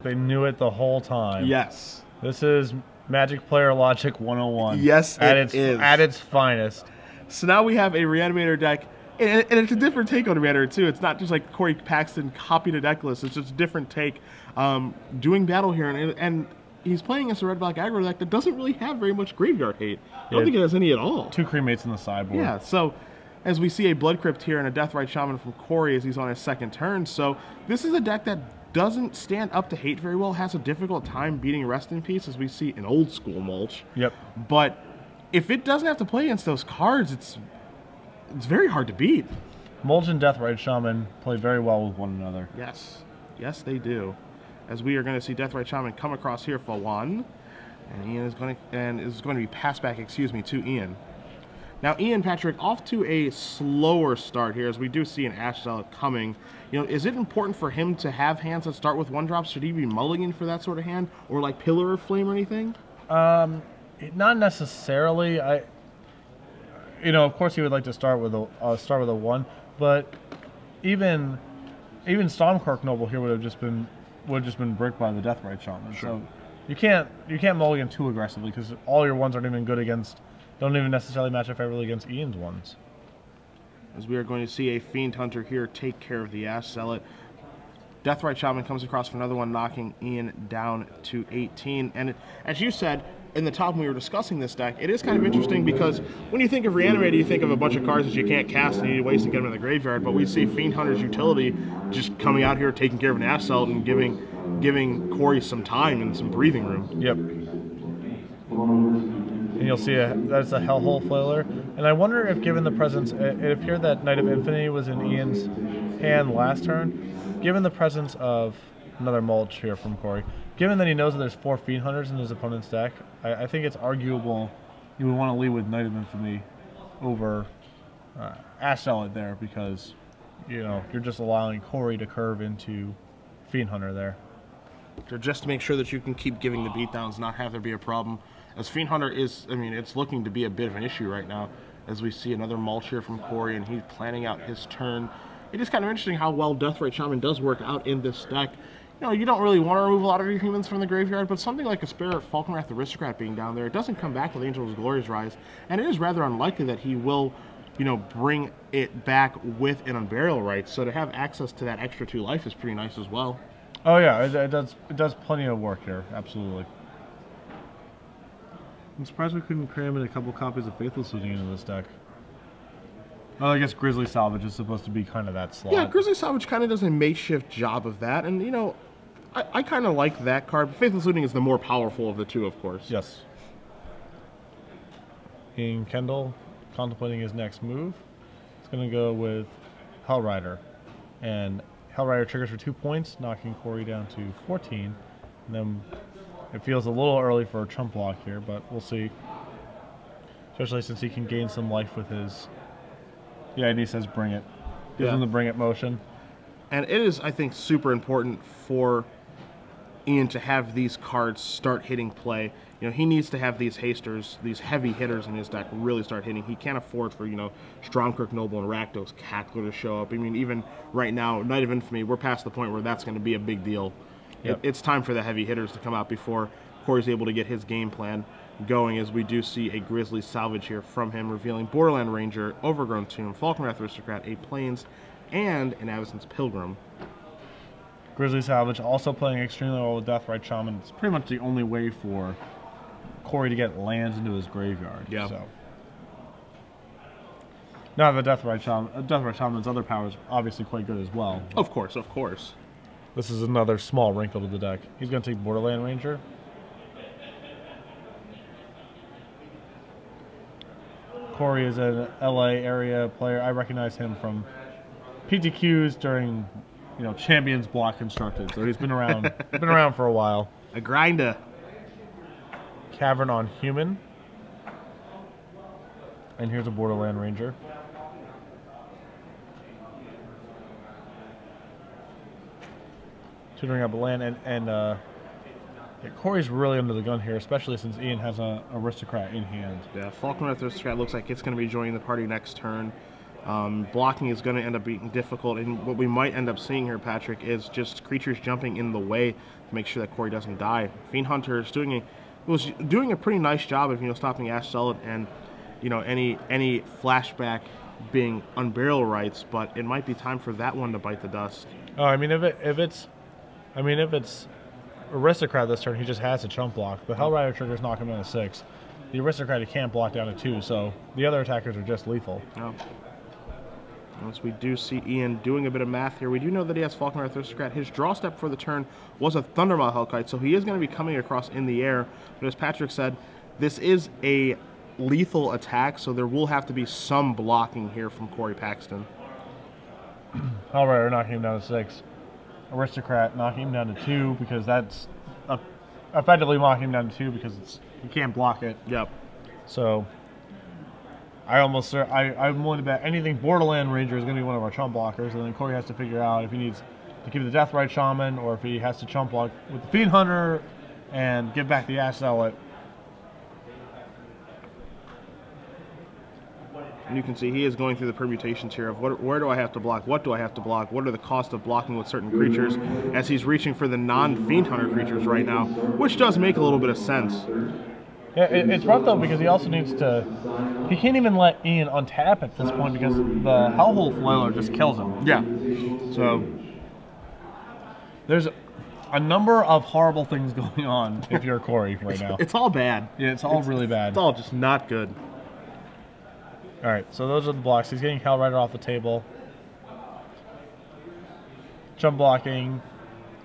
They knew it the whole time. Yes. This is Magic Player Logic 101. Yes, it is. At its finest. So now we have a Reanimator deck, and it's a different take on Reanimator too. It's not just like Corey Paxton copied a deck list. It's just a different take, doing battle here, and he's playing against a red-black aggro deck that doesn't really have very much graveyard hate. I don't think it has any at all. 2 cremates in the sideboard. Yeah, so as we see a Blood Crypt here and a Deathrite Shaman from Corey as he's on his second turn. So this is a deck that doesn't stand up to hate very well, has a difficult time beating Rest in Peace, as we see in old school Mulch. Yep. But if it doesn't have to play against those cards, it's very hard to beat. Mulch and Deathrite Shaman play very well with one another. Yes. Yes, they do. As we are going to see Deathrite Shaman come across here for 1. And Ian is going to be passed back, to Ian. Now, Ian, Patrick, off to a slower start here, as we do see an Ash Zealot coming. You know, is it important for him to have hands that start with 1-drops? Should he be mulligan for that sort of hand, or like Pillar of Flame or anything? Not necessarily. You know, of course, he would like to start with a 1, but even Stormcroak Noble here would have just been bricked by the Deathrite Shaman. Sure. So you can't mulligan too aggressively, because all your 1s aren't even good against. Don't even necessarily match up favorably against Ian's 1s. As we are going to see a Fiend Hunter here take care of the Ash Zealot. Deathrite Shaman comes across for another one, knocking Ian down to 18. And as you said in the top when we were discussing this deck, it is kind of interesting because when you think of Reanimator, you think of a bunch of cards that you can't cast and you need ways to get them in the graveyard. But we see Fiend Hunter's utility just coming out here, taking care of an Ash Zealot and giving Corey some time and some breathing room. Yep. And you'll see that's a Hellhole Flailer. And I wonder if, given the presence, it appeared that Knight of Infinity was in Ian's hand last turn. Given the presence of another Mulch here from Corey, given that he knows that there's 4 Fiend Hunters in his opponent's deck, I think it's arguable you would want to lead with Knight of Infinity over Ash Zealot there, because, you know, you're just allowing Corey to curve into Fiend Hunter there. So just to make sure that you can keep giving the beatdowns, not have there be a problem. As Fiend Hunter is, I mean, it's looking to be a bit of an issue right now, as we see another Mulch here from Corey, and he's planning out his turn. It is kind of interesting how well Deathrite Shaman does work out in this deck. You know, you don't really want to remove a lot of your humans from the graveyard, but something like a Spirit Falconwrath Aristocrat being down there, it doesn't come back with Angel's Glory's Rise, and it is rather unlikely that he will, you know, bring it back with an Unburial Rites. So to have access to that extra 2 life is pretty nice as well. Oh yeah, it does plenty of work here, absolutely. I'm surprised we couldn't cram in a couple copies of Faithless Looting into this deck. Oh, I guess Grizzly Salvage is supposed to be kind of that slot. Yeah, Grizzly Salvage kind of does a makeshift job of that, and you know, I kind of like that card, but Faithless Looting is the more powerful of the 2, of course. Yes. In Kendall, contemplating his next move, he's going to go with Hellrider. And Hellrider triggers for 2 points, knocking Corey down to 14. And then it feels a little early for a Trump block here, but we'll see. Especially since he can gain some life with his... Yeah, and he says bring it. Gives him the bring it motion. And it is, I think, super important for Ian to have these cards start hitting play. You know, he needs to have these hasters, these heavy hitters in his deck really start hitting. He can't afford for, you know, Stormcroak Noble and Rakdos Cackler to show up. I mean, even right now, Knight of Infamy, we're past the point where that's going to be a big deal. Yep. It's time for the heavy hitters to come out before Corey's able to get his game plan going, as we do see a Grizzly Salvage here from him, revealing Borderland Ranger, Overgrown Tomb, Falconwrath Aristocrat, a Plains, and an Avacyn's Pilgrim. Grizzly Salvage also playing extremely well with Deathrite Shaman. It's pretty much the only way for Corey to get lands into his graveyard. Yeah. So. Now the Deathrite Shaman's other powers are obviously quite good as well. Of course, of course. This is another small wrinkle to the deck. He's going to take Borderland Ranger. Corey is an LA area player. I recognize him from PTQs during, you know, Champions Block Constructed. So he's been around for a while. A grinder. Cavern on Human. And here's a Borderland Ranger. Tutoring up a land, and yeah, Corey's really under the gun here, especially since Ian has an Aristocrat in hand. Yeah, Falconwrath Aristocrat looks like it's going to be joining the party next turn. Blocking is going to end up being difficult, and what we might end up seeing here, Patrick, is just creatures jumping in the way to make sure that Corey doesn't die. Fiend Hunter is was doing a pretty nice job of stopping Ash Zealot and any flashback being unburial rights, but it might be time for that one to bite the dust. Oh, I mean, if it's Aristocrat this turn, he just has to chump block. The Hellrider triggers knock him down to 6. The Aristocrat, he can't block down to 2, so the other attackers are just lethal. Oh. Once we do see Ian doing a bit of math here, we do know that he has Falconer Aristocrat. His draw step for the turn was a Thundermaw Hellkite, so he is going to be coming across in the air. But as Patrick said, this is a lethal attack, so there will have to be some blocking here from Corey Paxton. Hellrider knocking him down to 6. Aristocrat knocking him down to 2 because that's effectively knocking him down to 2 because you can't block it. Yep. So I'm willing to bet anything Borderland Ranger is going to be one of our chump blockers, and then Corey has to figure out if he needs to keep the Deathrite Shaman or if he has to chump block with the Fiend Hunter and give back the Ash Zealot. And you can see he is going through the permutations here of where do I have to block, what do I have to block, what are the costs of blocking with certain creatures, as he's reaching for the non-Fiend Hunter creatures right now, which does make a little bit of sense. Yeah, it's rough though because he also needs to. He can't even let Ian untap at this point because the Hellhole Flailer just kills him. Yeah. So there's a number of horrible things going on if you're Corey right now. It's all bad. Yeah, it's all really bad. It's all just not good. All right, so those are the blocks. He's getting Hellrider off the table. Jump blocking,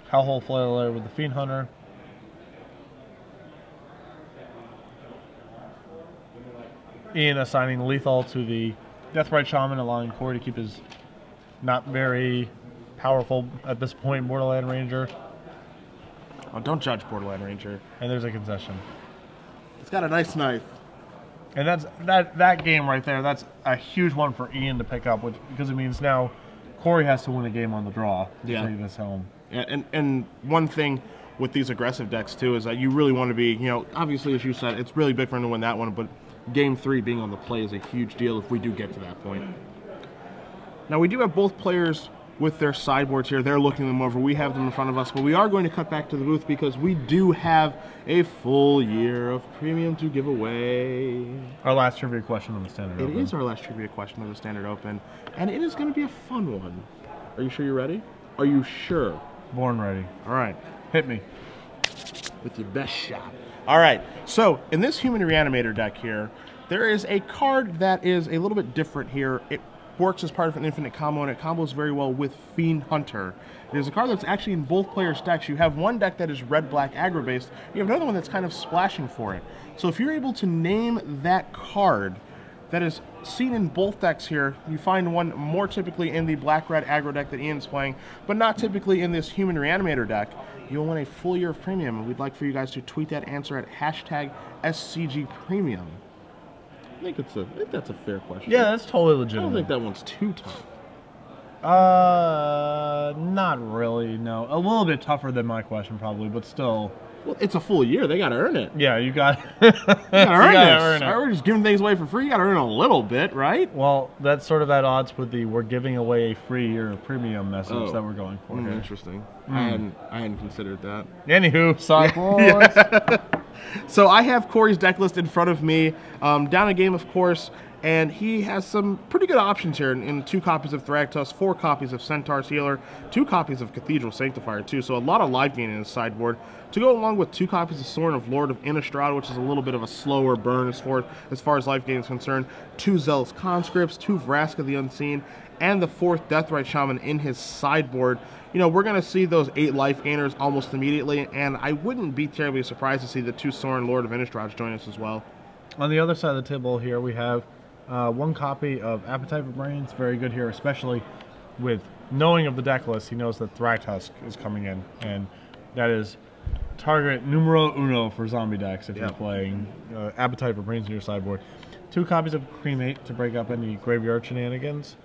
Hellhole Flailer with the Fiend Hunter. Ian assigning lethal to the Deathrite Shaman, allowing Corey to keep his not very powerful at this point Borderland Ranger. Oh, don't judge Borderland Ranger. And there's a concession. It's got a nice knife. And that game right there, that's a huge one for Ian to pick up, because it means now Corey has to win a game on the draw to take this home. Yeah, and one thing with these aggressive decks too is that you really want to be, obviously as you said, it's really big for him to win that one, but Game 3 being on the play is a huge deal if we do get to that point. Now we do have both players with their sideboards here. They're looking them over. We have them in front of us, but we are going to cut back to the booth because we do have a full year of premium to give away. Our last trivia question on the Standard Open. It is our last trivia question on the Standard Open, and it is going to be a fun one. Are you sure you're ready? Are you sure? Born ready. All right. Hit me. With your best shot. All right. So, in this Human Reanimator deck here, there is a card that is a little bit different here. It works as part of an infinite combo, and it combos very well with Fiend Hunter. There's a card that's actually in both players' decks. You have one deck that is red-black aggro-based. You have another one that's kind of splashing for it. So if you're able to name that card that is seen in both decks here, you find one more typically in the black-red aggro deck that Ian's playing, but not typically in this Human Reanimator deck, you'll win a full year of premium, and we'd like for you guys to tweet that answer at #SCGPremium. I think that's a fair question. Yeah, that's totally I legitimate. don't think that one's too tough. Not really, no. A little bit tougher than my question, probably, but still. Well, it's a full year. They got to earn it. Yeah, you got You gotta earn it. We're just giving things away for free. You got to earn a little bit, right? Well, that's sort of at odds with the we're giving away a free year of premium message that we're going for here. Interesting. I hadn't considered that. Anywho, sideboards. So I have Corey's deck list in front of me. Down a game, of course, and he has some pretty good options here in 2 copies of Thragtusk, 4 copies of Centaur's Healer, 2 copies of Cathedral Sanctifier, too. So a lot of live gain in his sideboard. To go along with 2 copies of Sorin of Lord of Innistrad, which is a little bit of a slower burn as far as life gain is concerned. 2 Zealous Conscripts, 2 Vraska the Unseen, and the 4th Deathrite Shaman in his sideboard. We're going to see those 8 life gainers almost immediately, and I wouldn't be terribly surprised to see the 2 Sorin Lord of Innistrad join us as well. On the other side of the table here, we have 1 copy of Appetite for Brains. Very good here, especially with knowing of the deck list. He knows that Thragtusk is coming in, and that is target numero uno for zombie decks if you're playing Appetite for Brains in your sideboard. 2 copies of Cremate to break up any graveyard shenanigans.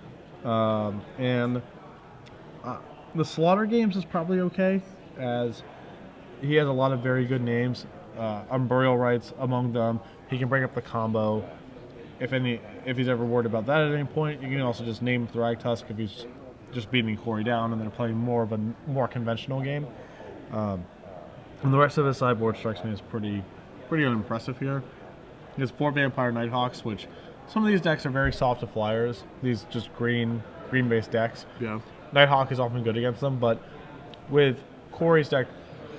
And the Slaughter Games is probably okay, as he has a lot of very good names. Unburial Rights among them. He can break up the combo. if he's ever worried about that at any point, you can also just name Thragtusk if he's just beating Corey down and then playing more of a more conventional game. And the rest of his sideboard strikes me as pretty unimpressive here. He has 4 Vampire Nighthawks, which some of these decks are very soft to flyers. These just green-based decks. Yeah. Nighthawk is often good against them, but with Corey's deck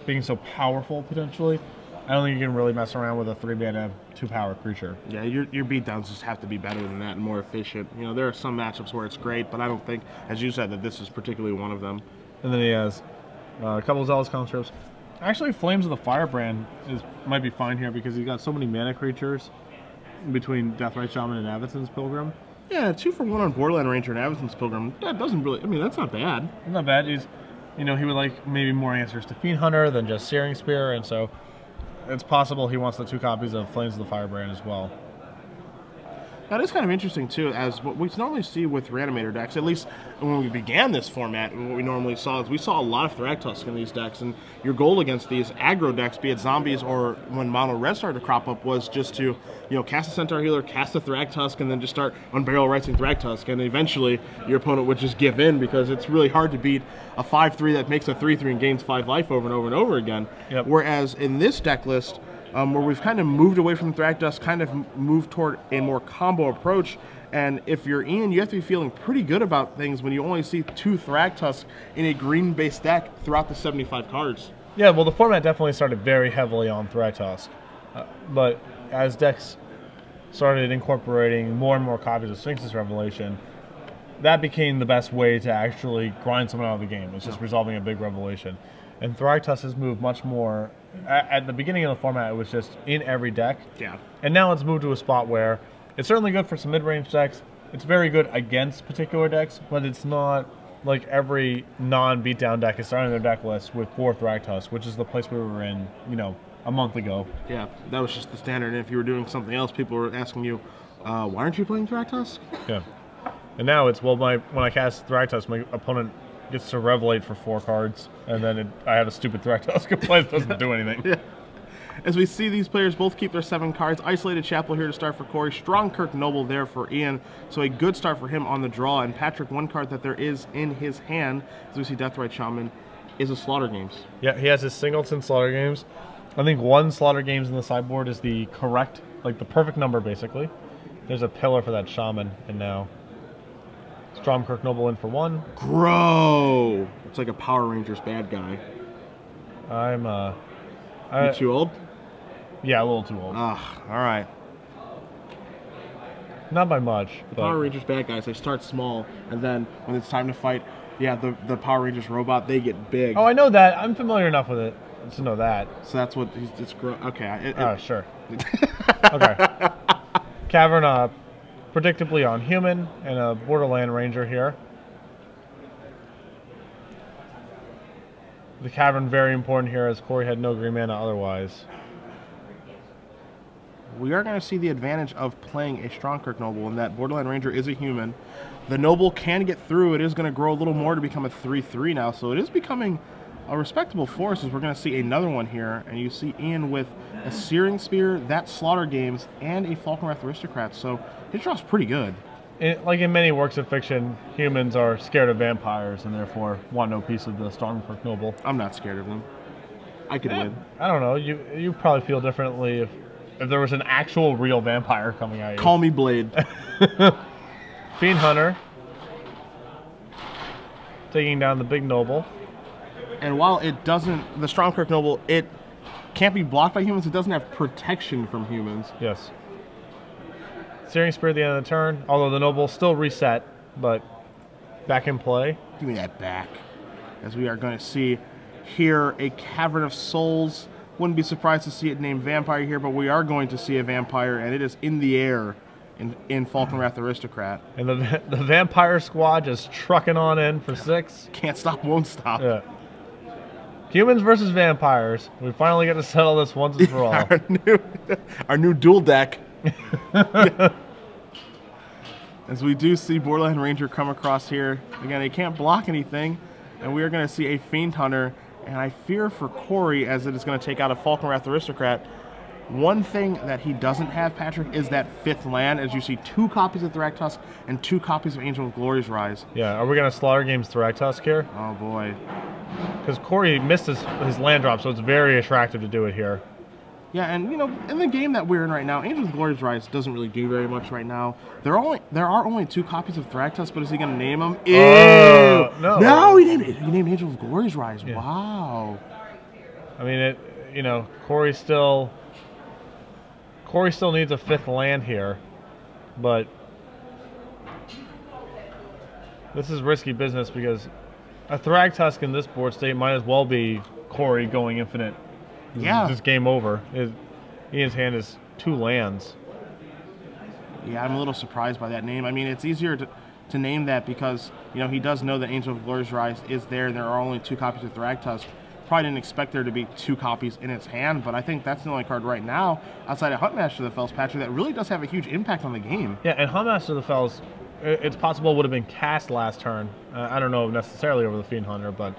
being so powerful potentially, I don't think you can really mess around with a 3-mana 2-power creature. Yeah, your beatdowns just have to be better than that and more efficient. You know, there are some matchups where it's great, but I don't think, as you said, that this is particularly one of them. And then he has a couple of Zealous Conscripts. Actually, Flames of the Firebrand might be fine here because he's got so many mana creatures between Deathrite Shaman and Avacyn's Pilgrim. Yeah, 2 for 1 on Borderland Ranger and Avacyn's Pilgrim. That doesn't really, I mean, that's not bad. It's not bad. He's, he would like maybe more answers to Fiend Hunter than just Searing Spear, and so it's possible he wants the 2 copies of Flames of the Firebrand as well. That is kind of interesting, too, as what we normally see with Reanimator decks, at least when we began this format, what we normally saw is we saw a lot of Thragtusk in these decks, and your goal against these aggro decks, be it zombies or when Mono Red started to crop up, was just to, cast a Centaur Healer, cast a Thragtusk, and then just start Unburial Righting Thragtusk, and eventually your opponent would just give in because it's really hard to beat a 5-3 that makes a 3-3 and gains 5 life over and over and over again. Yep. Whereas in this deck list, where we've kind of moved away from Thragtusk, kind of moved toward a more combo approach. And if you're Ian, you have to be feeling pretty good about things when you only see 2 Thragtusk in a green-based deck throughout the 75 cards. Yeah, well, the format definitely started very heavily on Thragtusk. But as decks started incorporating more and more copies of Sphinx's Revelation, that became the best way to actually grind someone out of the game. It's just resolving a big revelation. And Thragtusk has moved much more. At the beginning of the format, it was just in every deck. Yeah. And now it's moved to a spot where it's certainly good for some mid-range decks. It's very good against particular decks, but it's not like every non-beatdown deck is starting their deck list with 4 Thragtusk, which is the place we were in, a month ago. Yeah, that was just the standard. And if you were doing something else, people were asking you, why aren't you playing Thragtusk? Yeah. And now it's, well, when I cast Thragtusk, my opponent gets to Revelate for 4 cards, and then I have a stupid Thragtusk in play that doesn't do anything. Yeah. As we see these players both keep their 7 cards. Isolated Chapel here to start for Corey. Strong Kirk Noble there for Ian. So a good start for him on the draw. And Patrick, 1 card that there is in his hand, as we see Deathrite Shaman, is a Slaughter Games. Yeah, he has his singleton Slaughter Games. I think 1 Slaughter Games in the sideboard is the correct, like the perfect number, basically. There's a pillar for that Shaman, and now Strong Kirk Noble in for 1. Grow! It's like a Power Rangers bad guy. You too old? Yeah, a little too old. Ah, alright. Not by much. The Power Rangers bad guys, they start small, and then when it's time to fight, yeah, the Power Rangers robot, they get big. Oh, I know that. I'm familiar enough with it to know that. So that's what it's okay. Sure. Okay. Cavern, predictably on human, and a Borderland Ranger here. The Cavern very important here, as Corey had no green mana otherwise. We are going to see the advantage of playing a Strong Kirk Noble in that Borderland Ranger is a human. The Noble can get through. It is going to grow a little more to become a 3/3 now, so it is becoming a respectable force, as we're going to see another one here. And you see Ian with a Searing Spear, that Slaughter Games, and a Falkenrath Aristocrat, so his draw's pretty good. Like in many works of fiction, humans are scared of vampires and therefore want no piece of the Strong Kirk Noble. I'm not scared of them. I could win. I don't know. You probably feel differently if there was an actual real vampire coming at you. Call me Blade. Fiend Hunter taking down the big Noble. And while it doesn't, the Strong Kirk Noble, it can't be blocked by humans, it doesn't have protection from humans. Yes. Searing Spear at the end of the turn, although the Noble still reset, but back in play. Give me that back. As we are going to see here a Cavern of Souls. Wouldn't be surprised to see it named Vampire here, but we are going to see a vampire, and it is in the air in Falkenrath Aristocrat. And the Vampire Squad just trucking on in for 6. Can't stop, won't stop. Yeah. Humans versus vampires. We finally get to settle this once and for all. Our new dual deck. As we do see Borderland Ranger come across here. Again, he can't block anything, and we are going to see a Fiend Hunter. And I fear for Corey, as it is going to take out a Falkenrath Aristocrat. One thing that he doesn't have, Patrick, is that 5th land, as you see 2 copies of Thragtusk and 2 copies of Angel of Glory's Rise. Yeah, are we going to Slaughter Games Thragtusk here? Oh, boy. Because Corey missed his land drop, so it's very attractive to do it here. Yeah, and, you know, in the game that we're in right now, Angel of Glory's Rise doesn't really do very much right now. There are only 2 copies of Thragtusk, but is he going to name them? Ew! No. No, he named Angel of Glory's Rise. Yeah. Wow. I mean, Corey still needs a 5th land here, but this is risky business because a Thragtusk in this board state might as well be Corey going infinite. Yeah. Just game over. Ian's hand is 2 lands. Yeah, I'm a little surprised by that name. I mean, it's easier to name that because, you know, he does know that Angel of Glory's Rise is there and there are only 2 copies of Thragtusk. Probably didn't expect there to be 2 copies in its hand, but I think that's the only card right now, outside of Huntmaster of the Fells, Patrick, that really does have a huge impact on the game. Yeah, and Huntmaster of the Fells, it's possible would have been cast last turn. I don't know necessarily over the Fiend Hunter, but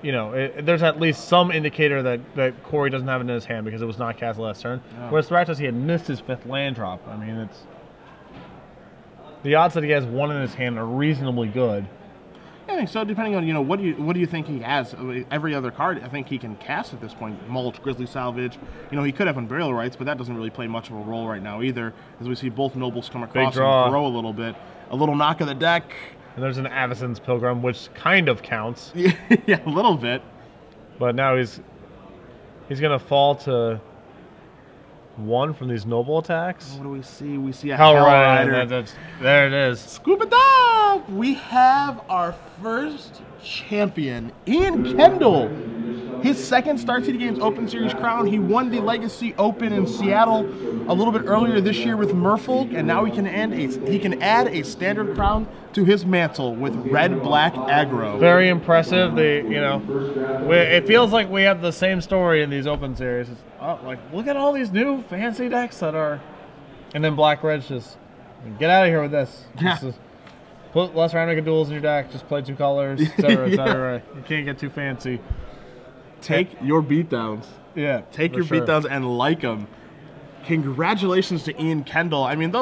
you know, there's at least some indicator that Corey doesn't have it in his hand because it was not cast last turn. Yeah. Whereas Thragtusk, he had missed his 5th land drop. I mean, it's the odds that he has 1 in his hand are reasonably good. I think so. Depending on, you know, what do you think he has? Every other card, I think he can cast at this point. Mulch, Grizzly Salvage. You know, he could have Unburial Rights, but that doesn't really play much of a role right now either. As we see both Nobles come across and grow a little bit. A little knock of the deck. And there's an Avacyn's Pilgrim, which kind of counts. Yeah, a little bit. But now he's gonna fall to 1 from these noble attacks. What do we see? We see a Hell Rider. There it is. Scuba Dog! We have our first champion, Ian Kendall. His 2nd Star City Games Open Series crown. He won the Legacy Open in Seattle a little bit earlier this year with Merfolk, and now he can add a standard crown to his mantle with red-black aggro. Very impressive. It feels like we have the same story in these Open Series. Like, look at all these new fancy decks that are, and then Black-Red's just get out of here with this. Yeah. Put less random duels in your deck. Just play 2 colors, etc., etc. You can't get too fancy. Take your beatdowns. Yeah. Take your beatdowns and like them. Congratulations to Ian Kendall. I mean,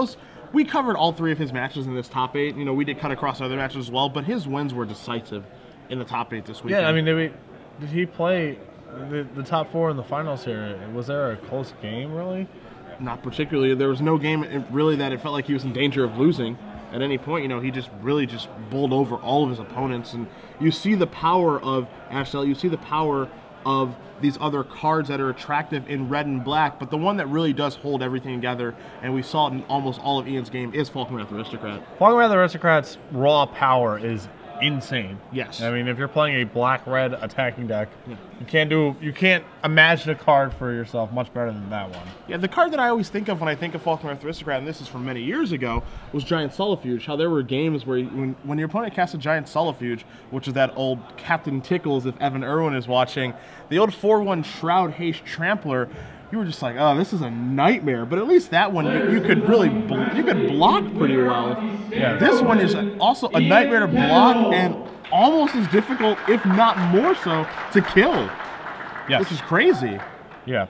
we covered all 3 of his matches in this top 8. You know, we did cut across other matches as well, but his wins were decisive in the top 8 this weekend. Yeah, I mean, did he play the top 4 in the finals here? Was there a close game, really? Not particularly. There was no game really that it felt like he was in danger of losing at any point. You know, he just really bowled over all of his opponents, and you see the power of Ashtel. You see the power of these other cards that are attractive in red and black, but the one that really does hold everything together, and we saw it in almost all of Ian's game, is Falkenrath Aristocrat. Falkenrath Aristocrat's raw power is insane. Yes. I mean, if you're playing a black-red attacking deck, you can't imagine a card for yourself much better than that one. Yeah, the card that I always think of when I think of Falkenrath Aristocrat, and this is from many years ago, was Giant Solifuge. How there were games where when your opponent cast a Giant Solifuge, which is that old Captain Tickles, if Evan Irwin is watching, the old 4/1 Shroud Haste Trampler, you were just like, oh, this is a nightmare. But at least that one, you could really block pretty well. Yeah. This one is also a nightmare to block and almost as difficult, if not more so, to kill. Yes. Which is crazy. Yeah.